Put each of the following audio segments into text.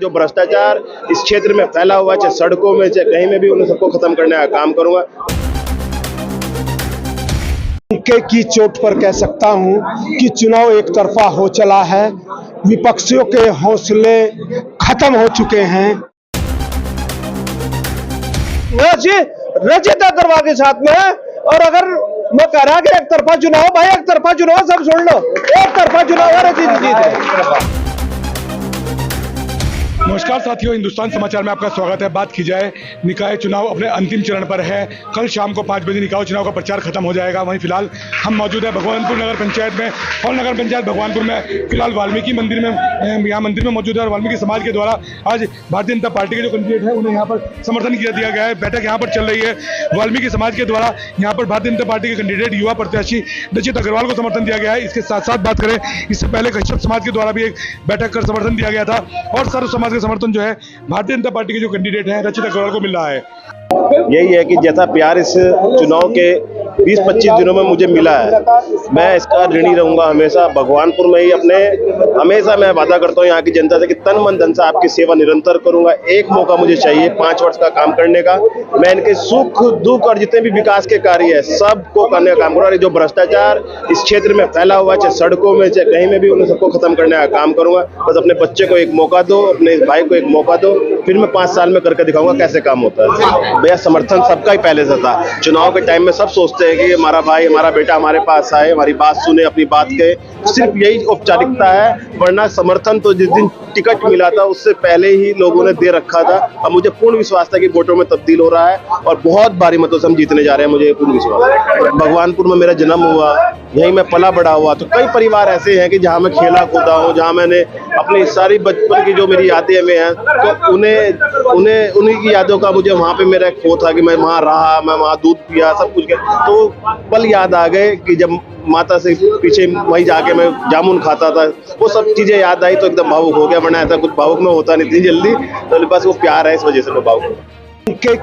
जो भ्रष्टाचार इस क्षेत्र में फैला हुआ है, चाहे सड़कों में चाहे कहीं में भी, उन्हें सबको खत्म करने का काम करूंगा। की चोट पर कह सकता हूं कि चुनाव एक तरफा हो चला है, विपक्षियों के हौसले खत्म हो चुके हैं। रचित अग्रवाल के साथ में है। और अगर मैं कह रहा कि एक तरफा चुनाव, भाई एक तरफा चुनाव, सब सुन लो, एक तरफा चुनाव है, रचित जीत है। नमस्कार साथियों, हिंदुस्तान समाचार में आपका स्वागत है। बात की जाए, निकाय चुनाव अपने अंतिम चरण पर है। कल शाम को 5 बजे निकाय चुनाव का प्रचार खत्म हो जाएगा। वहीं फिलहाल हम मौजूद है भगवानपुर नगर पंचायत में, और नगर पंचायत भगवानपुर में फिलहाल वाल्मीकि मंदिर में, यहाँ मंदिर में मौजूद है। और वाल्मीकि समाज के द्वारा आज भारतीय जनता पार्टी के जो कैंडिडेट है उन्हें यहाँ पर समर्थन किया दिया गया है। बैठक यहाँ पर चल रही है। वाल्मीकि समाज के द्वारा यहाँ पर भारतीय जनता पार्टी के कैंडिडेट युवा प्रत्याशी रचित अग्रवाल को समर्थन दिया गया है। इसके साथ साथ बात करें, इससे पहले कश्यप समाज के द्वारा भी एक बैठक कर समर्थन दिया गया था, और सर्व समाज का समर्थन जो है भारतीय जनता पार्टी के जो कैंडिडेट हैं रचित अग्रवाल को मिल रहा है। यही है कि जैसा प्यार इस चुनाव के 20-25 दिनों में मुझे मिला है, मैं इसका ऋणी रहूंगा हमेशा। भगवानपुर में ही हमेशा मैं वादा करता हूँ यहाँ की जनता से कि तन मन धन से आपकी सेवा निरंतर करूंगा। एक मौका मुझे चाहिए 5 वर्ष का काम करने का। मैं इनके सुख दुख और जितने भी विकास के कार्य है सबको करने का काम करूंगा। जो भ्रष्टाचार इस क्षेत्र में फैला हुआ है, चाहे सड़कों में चाहे कहीं में भी, उन्हें सबको खत्म करने का काम करूंगा। बस अपने बच्चे को एक मौका दो, अपने भाई को एक मौका दो, फिर मैं 5 साल में करके दिखाऊंगा कैसे काम होता है। भैया समर्थन सबका ही पहले से था। चुनाव के टाइम में सब सोचते हैं कि हमारा भाई हमारा बेटा हमारे पास आए, हमारी बात सुने, अपनी बात कहे, सिर्फ यही औपचारिकता है। वरना समर्थन तो जिस दिन टिकट मिला था उससे पहले ही लोगों ने दे रखा था। अब मुझे पूर्ण विश्वास था कि वोटों में तब्दील हो रहा है और बहुत भारी मतों से हम जीतने जा रहे हैं, मुझे पूर्ण विश्वास है। भगवानपुर में मेरा जन्म हुआ, यहीं मैं पला बड़ा हुआ, तो कई परिवार ऐसे हैं कि जहाँ मैं खेला कूदा हूँ, जहाँ मैंने अपनी सारी बचपन की जो मेरी यादें में हैं, तो उन्हीं की यादों का मुझे वहाँ पे मेरा एक खो था कि मैं वहाँ रहा, मैं वहाँ दूध पिया, सब कुछ किया। तो पल याद आ गए कि जब माता से पीछे वहीं जाके मैं जामुन खाता था, वो सब चीजें याद आई तो एकदम भावुक हो गया। वरना ऐसा कुछ भावुक में होता नहीं इतनी जल्दी, तो बस वो प्यार है, इस वजह से मैं भावुक हूँ।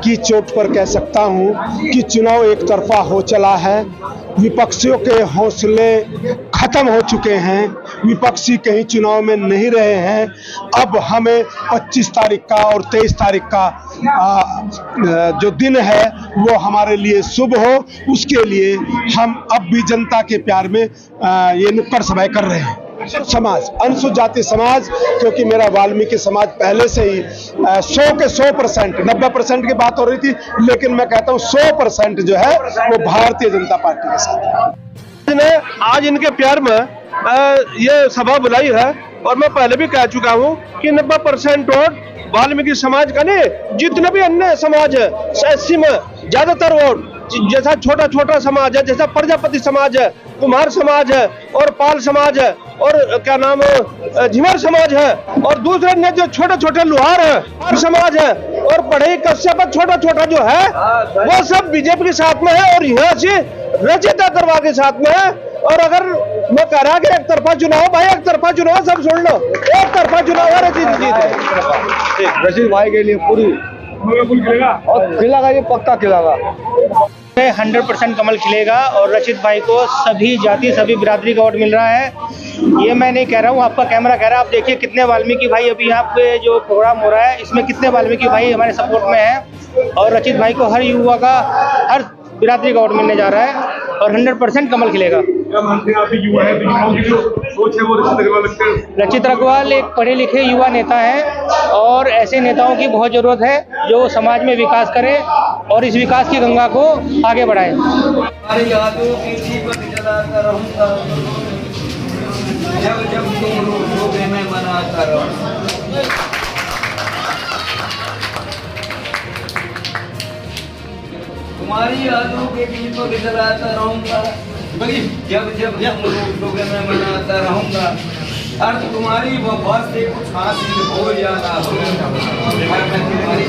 की चोट पर कह सकता हूं कि चुनाव एक तरफा हो चला है, विपक्षियों के हौसले खत्म हो चुके हैं, विपक्षी कहीं चुनाव में नहीं रहे हैं। अब हमें 25 तारीख का और 23 तारीख का जो दिन है वो हमारे लिए शुभ हो, उसके लिए हम अब भी जनता के प्यार में ये नुक्कड़ सभाएं कर रहे हैं। समाज, अनुसूचित जाति समाज, क्योंकि मेरा वाल्मीकि समाज पहले से ही 100 के 100%, 90% की बात हो रही थी, लेकिन मैं कहता हूँ 100% जो है वो भारतीय जनता पार्टी के साथ है। आज इनके प्यार में ये सभा बुलाई है, और मैं पहले भी कह चुका हूँ कि 90% वोट वाल्मीकि समाज का नहीं, जितने भी अन्य समाज है, एससी में ज्यादातर वोट, जैसा छोटा छोटा समाज है, जैसा प्रजापति समाज है, कुमार समाज है, और पाल समाज है, और क्या नाम है, झिमर समाज है, और दूसरे ने जो छोटे छोटे लुहार है, और समाज है, और पढ़े कश्यप छोटा छोटा जो है, वो सब बीजेपी के साथ में है, और यहाँ से रचित अग्रवाल के साथ में है। और अगर मैं कह रहा कि एक तरफा चुनाव, भाई एक तरफा चुनाव, सब सुन लो, एक तरफा चुनाव है, रचित जीत है। रचित भाई के लिए पूरी और खिलागा, ये पक्का खिलागा। 100% कमल खिलेगा, और रचित भाई को सभी जाति सभी बिरादरी का वोट मिल रहा है। ये मैं नहीं कह रहा हूँ, आपका कैमरा कह रहा है। आप देखिए कितने वाल्मीकि भाई अभी यहाँ पे जो प्रोग्राम हो रहा है, इसमें कितने वाल्मीकि भाई हमारे सपोर्ट में हैं, और रचित भाई को हर युवा का, हर बिरादरी का वोट मिलने जा रहा है, और 100% कमल खिलेगा। रचित अग्रवाल एक पढ़े लिखे युवा नेता है, और ऐसे नेताओं की बहुत जरूरत है जो समाज में विकास करें और इस विकास की गंगा को आगे बढ़ाएं। जब जब तुम रोगे मैं मनाता रहूं। तुम्हारी यादों के दीपक जलाता रहूंगा, जब जब जब रोगे मैं मनाता रहूंगा। अर्थ तुम्हारी वफा से कुछ हासिल हो जाना हो, मैं तुम्हारी